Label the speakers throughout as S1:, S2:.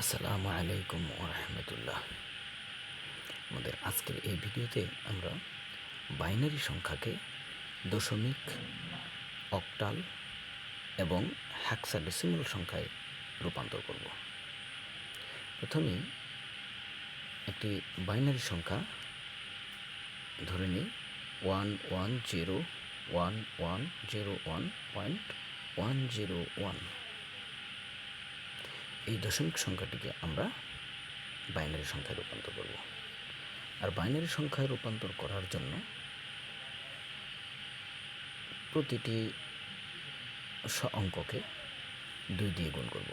S1: আসসালামু আলাইকুম ওরহমতুল্লাহ। আমাদের আজকের এই ভিডিওতে আমরা বাইনারি সংখ্যাকে দশমিক, অক্টাল এবং হেক্সাডেসিমাল সংখ্যায় রূপান্তর করব। প্রথমেই একটি বাইনারি সংখ্যা ধরে নিই 1101101.101। এই দশমিক সংখ্যাটিকে আমরা বাইনারি সংখ্যায় রূপান্তর করব। আর বাইনারি সংখ্যায় রূপান্তর করার জন্য প্রতিটি অঙ্ককে 2 দিয়ে গুণ করব।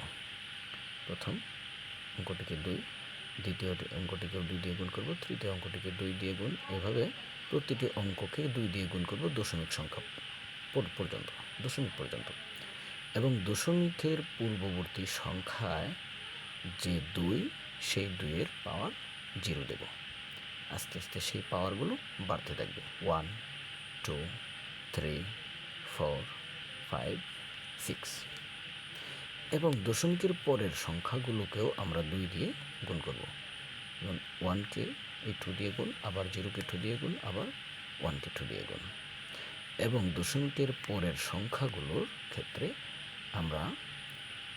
S1: প্রথম অঙ্কটিকে 2, দ্বিতীয় অঙ্কটিকেও 2 দিয়ে গুণ করব, তৃতীয় অঙ্কটিকে 2 দিয়ে গুণ, এভাবে প্রতিটি অঙ্ককে 2 দিয়ে গুণ করব দশমিক সংখ্যা পর্যন্ত, দশমিক পর্যন্ত। এবং দশমিকের পূর্ববর্তী সংখ্যায় যে 2, সেই 2-এর পাওয়ার 0 দেব। আস্তে আস্তে সেই পাওয়ারগুলো বাড়তে থাকবে। 1, 2, 3, 4, 5, 6। এবং দশমিকের পরের সংখ্যাগুলোকেও আমরা 2 দিয়ে গুণ করব। যেমন 1কে এই 2 দিয়ে গুণ, আবার 0কে 2 দিয়ে গুণ, আবার 1কে 2 দিয়ে গুণ। এবং দশমিকের পরের সংখ্যাগুলোর ক্ষেত্রে আমরা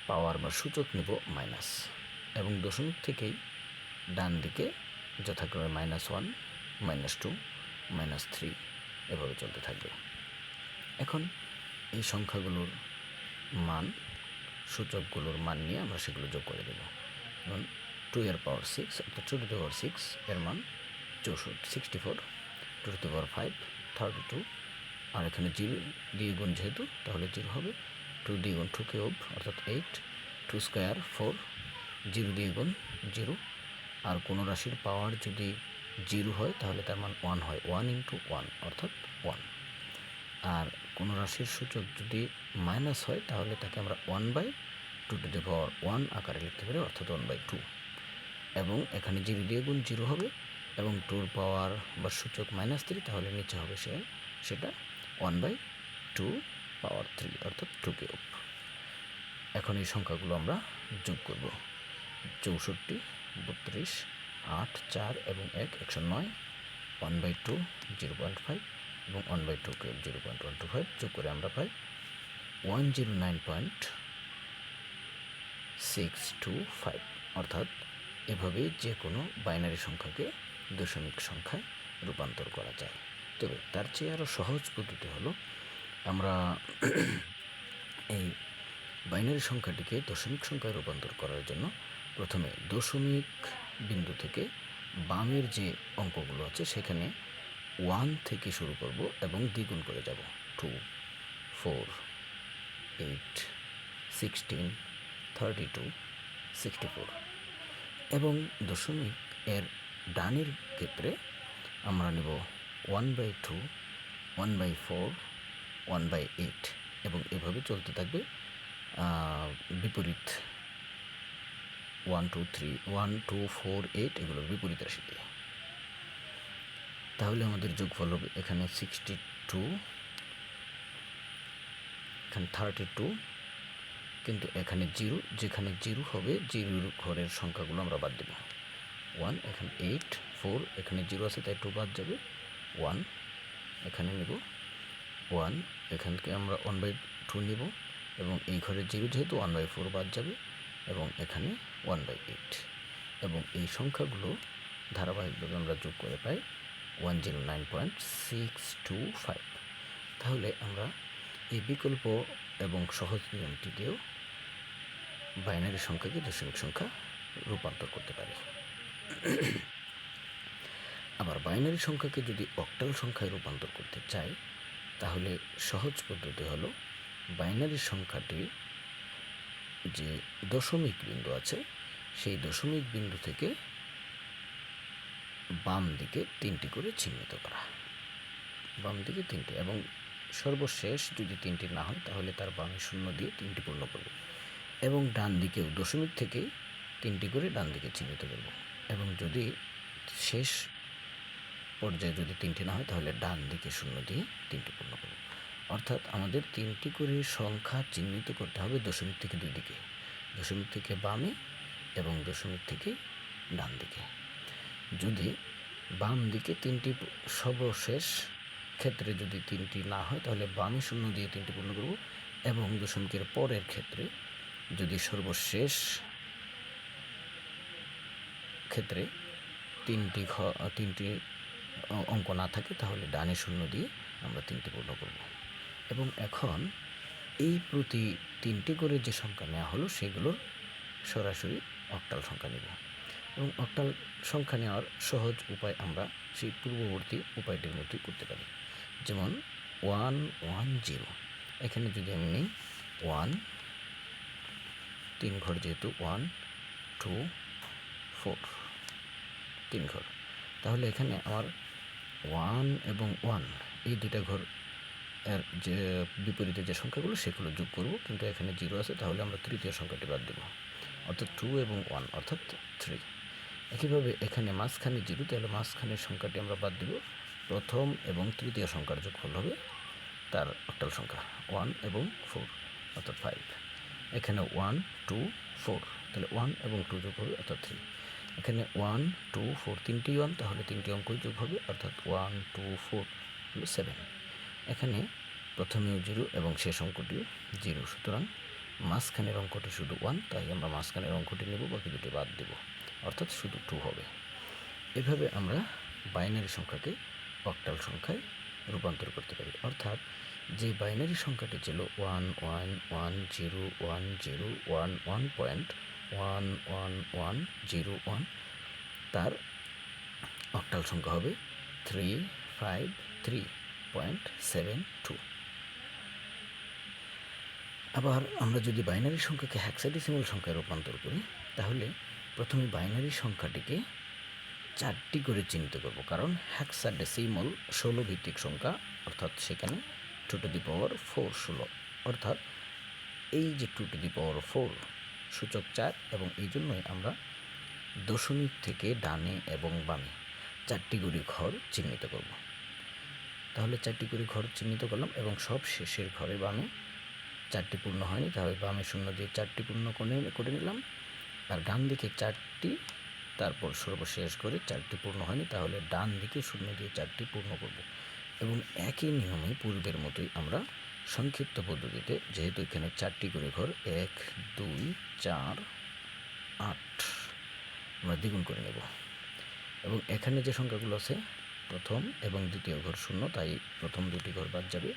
S1: পাওয়ার বা সূচক নেব মাইনাস। এবং দশমিক থেকেই ডান দিকে যথাক্রমে -1, -2, -3 এভাবে চলতে থাকবে। এখন এই সংখ্যাগুলোর মান, সূচকগুলোর মান নিয়ে আমরা সেগুলো যোগ করে দেব। যেমন 2 এর পাওয়ার 6 অর্থাৎ 2 to the power 6 এর মান 64, 2 to the power 5 32, আর এখানে 0 দিয়ে গুণ যেহেতু তাহলে 0 হবে। 2 দিয়ে গুণ 2 কিউব অর্থাৎ 8, 2 স্কোয়ার 4, 0 দিয়ে গুণ 0। আর কোনো রাশির পাওয়ার যদি 0 হয় তাহলে তার মান 1 হয়, 1 into 1 অর্থাৎ 1। আর কোনো রাশির সূচক যদি মাইনাস হয় তাহলে তাকে আমরা 1/2 to the power 1 আকারে লিখতে পারি অর্থাৎ 1/2। এবং এখানে 0 দিয়ে গুণ 0 হবে, এবং 2-র পাওয়ার বা সূচক -3 তাহলে নিচে হবে সেটা 1/2 পাওয়ার 3 অর্থাৎ 2 কিউব। এখন এই সংখ্যাগুলো আমরা যোগ করব। 64, 32, 8, 4 এবং 1 109, 1/2 0.5 এবং 1/2 কিউব 0.125 যোগ করে আমরা পাই 109.625। অর্থাৎ এভাবে যে কোনো বাইনারি সংখ্যাকে দশমিক সংখ্যায় রূপান্তর করা যায়। তবে তার চেয়ে আরও সহজ পদ্ধতি হলো আমরা এই বাইনারি সংখ্যাটিকে দশমিক সংখ্যায় রূপান্তর করার জন্য প্রথমে দশমিক বিন্দু থেকে বামের যে অঙ্কগুলো আছে সেখানে 1 থেকে শুরু করব এবং দ্বিগুণ করে যাব। 2, 4, 8, 16, 32, 64। এবং দশমিক এর ডানের ক্ষেত্রে আমরা নেব 1/2, 1/4, 1/8 এবং এভাবে চলতে থাকবে বিপরীত 1, 2, 3, 1, 2, 4, 8 এগুলোর বিপরীত রাশি দিয়ে। তাহলে আমাদের যোগফল হবে এখানে 62, এখানে 32, কিন্তু এখানে 0, যেখানে 0 হবে 0-র ঘরের সংখ্যাগুলো আমরা বাদ দেব। 1, এখানে 8, 4, এখানে 0 আছে তাই 2 বাদ যাবে। 1 এখানে নেব, 1 এখান থেকে আমরা 1/2 নেব, এবং এই ঘরে 0 যেহেতু 1/4 বাদ যাবে, এবং এখানে 1/8। এবং এই সংখ্যাগুলো ধারাবাহিকভাবে আমরা যোগ করে পাই 109.625। তাহলে আমরা এই বিকল্প এবং সহজ নিয়মটি দিয়েও বাইনারি সংখ্যাকে দশমিক সংখ্যা রূপান্তর করতে পারি। আবার বাইনারি সংখ্যাকে যদি অক্টাল সংখ্যায় রূপান্তর করতে চাই তাহলে সহজ পদ্ধতি হলো বাইনারি সংখ্যাটি যে দশমিক বিন্দু আছে সেই দশমিক বিন্দু থেকে বাম দিকে 3টি করে চিহ্নিত করা। বাম দিকে 3টি, এবং সর্বশেষ যদি 3টি না হয় তাহলে তার বামে 0 দিয়ে 3টি পূর্ণ করব। এবং ডান দিকেও দশমিক থেকে 3টি করে ডান দিকে চিহ্নিত করব। এবং যদি শেষ পর্যায়ে যদি 3টি না হয় তাহলে ডান দিকে 0 দিয়ে 3টি পূর্ণ করব। অর্থাৎ আমাদের 3টি করে সংখ্যা চিহ্নিত করতে হবে দশমিক থেকে 2 দিকে, দশমিক থেকে বামে এবং দশমিক থেকে ডান দিকে। যদি বাম দিকে তিনটি সর্বশেষ ক্ষেত্রে যদি তিনটি না হয় তাহলে বামে শূন্য দিয়ে তিনটি পূর্ণ করব, এবং দশমিকের পরের ক্ষেত্রে যদি সর্বশেষ ক্ষেত্রে তিনটি অঙ্ক না থাকে তাহলে ডানে শূন্য দিয়ে আমরা তিনটি পূর্ণ করব। এবং এখন এই প্রতি তিনটি করে যে সংখ্যা নেওয়া হলো সেগুলোর সরাসরি অক্টাল সংখ্যা নেব। এবং অক্টাল সংখ্যা নেওয়ার সহজ উপায় আমরা সেই পূর্ববর্তী উপায়টির মতোই করতে পারি। যেমন 110, এখানে যদি আমি নিই 1, 3 ঘর যেহেতু 1 2 4 3 ঘর, তাহলে এখানে আমার 1 এবং 1 এই দুইটা ঘর এর যে বিপরীতে যে সংখ্যাগুলো সেগুলো যোগ করব, কিন্তু এখানে 0 আছে, তাহলে আমরা তৃতীয় সংখ্যাটি বাদ দেব, অর্থাৎ 2 এবং 1 অর্থাৎ 3। একইভাবে এখানে মাঝখানে 0, তাহলে মাঝখানের সংখ্যাটি আমরা বাদ দেব, প্রথম এবং তৃতীয় সংখ্যার যোগফল হবে তার অক্টাল সংখ্যা 1 এবং 4 অর্থাৎ 5। এখানে 1 2 4, তাহলে 1 এবং 2 যোগ হবে অর্থাৎ 3। এখানে 1 2 4 তিনটি 1, তাহলে তিনটি অঙ্কই যোগ হবে অর্থাৎ 1 2 4 হলো 7। এখানে প্রথমেও 0 এবং শেষ অঙ্কটিও 0, সুতরাং মাঝখানের অঙ্কটি শুধু 1, তাই আমরা মাঝখানের অঙ্কটি নেব, বাকি দুটি বাদ দেব, অর্থাৎ শুধু 2 হবে। এভাবে আমরা বাইনারি সংখ্যাকে অক্টাল সংখ্যায় রূপান্তর করতে পারি, অর্থাৎ যে বাইনারি সংখ্যাটি ছিল 11101101.11101 তার অক্টাল সংখ্যা হবে 353.72। আবার আমরা যদি বাইনারি সংখ্যাকে হেক্সাডেসিমাল সংখ্যায় রূপান্তর করি তাহলে প্রথমে বাইনারি সংখ্যাটিকে 4টি করে চিহ্নিত করব, কারণ হেক্সাডেসিমাল 16 ভিত্তিক সংখ্যা, অর্থাৎ সেখানে 2 টু দি পাওয়ার 4 16, অর্থাৎ এই যে 2 টু দি পাওয়ার 4 সূচক 4, এবং এই জন্যই আমরা দশমিক থেকে ডানে এবং বামে 4টি করে ঘর চিহ্নিত করব। তাহলে 4টি করে ঘর চিহ্নিত করলাম, এবং সব শেষের ঘরে বামে 4টি পূর্ণ হয়নি, তাহলে বামে শূন্য দিয়ে 4টি পূর্ণ করে নিলাম, আর ডান দিকে 4টি, তারপর সর্বশেষ করে 4টি পূর্ণ হয়নি, তাহলে ডান দিকে শূন্য দিয়ে 4টি পূর্ণ করব। এবং একই নিয়মে পূর্বের মতোই আমরা সংক্ষিপ্ত পদ্ধতিতে, যেহেতু এখানে 4টি করে ঘর 1 2 4 8 আমরা দ্বিগুণ করে নেব। এবং এখানে যে সংখ্যাগুলো আছে প্রথম এবং দ্বিতীয় ঘর শূন্য, তাই প্রথম দুটি ঘর বাদ যাবে,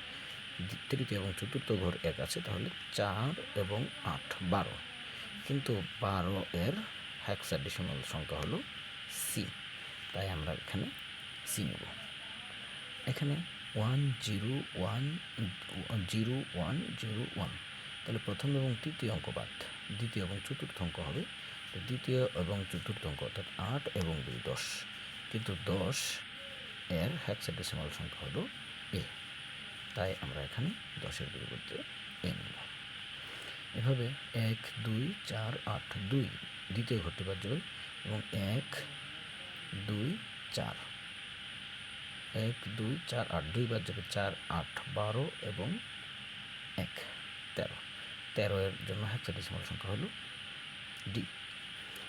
S1: তৃতীয় এবং চতুর্থ ঘর 1 আছে, তাহলে 4 এবং 8 12, কিন্তু 12 এর হেক্সাডেসিমাল সংখ্যা হলো সি, তাই আমরা এখানে সি নেব। এখানে 10101, তাহলে প্রথম এবং তৃতীয় অঙ্ক বাদ, দ্বিতীয় এবং চতুর্থ অঙ্ক হবে, দ্বিতীয় এবং চতুর্থ অঙ্ক অর্থাৎ 8 এবং 2 10, কিন্তু 10 এর হেক্সাডেসিমাল সংখ্যা হলো এ, তাই আমরা এখানে 10-এর পরিবর্তে এ নেব। এভাবে 1 2 4 8 2 দ্বিতীয় ঘরটি বাদ যাবে, এবং 1 2 4 1 2 4 8 2 বাদ যাবে, 4 8 12 এবং 1 13, 13 এর জন্য হেক্সাডেসিমাল সংখ্যা হলো ডি।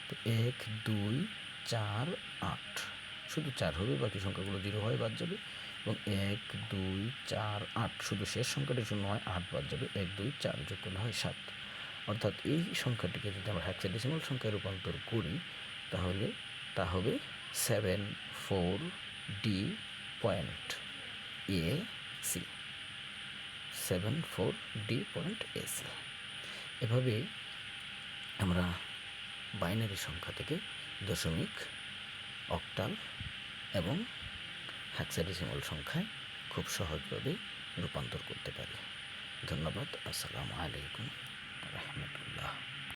S1: তো 1 2 4 8 শুধু 4 হবে, বাকি সংখ্যাগুলো 0 হয় বাদ যাবে, এবং 1 2 4 8 শুধু শেষ সংখ্যাটি শূন্য হয়, 8 বাদ যাবে, 1 2 4 যোগ করলে হয় 7, অর্থাৎ এই সংখ্যাটিকে যদি আমরা হেক্সাডেসিমাল সংখ্যায় রূপান্তর করি তাহলে তা হবে 74D.AC, 74D.AC। এভাবে আমরা বাইনারি সংখ্যা থেকে দশমিক, অক্টাল এবং হেক্সাডেসিমাল সংখ্যায় খুব সহজভাবে রূপান্তর করতে পারি। ধন্যবাদ। আসসালামু আলাইকুম রহমতুল্লাহ।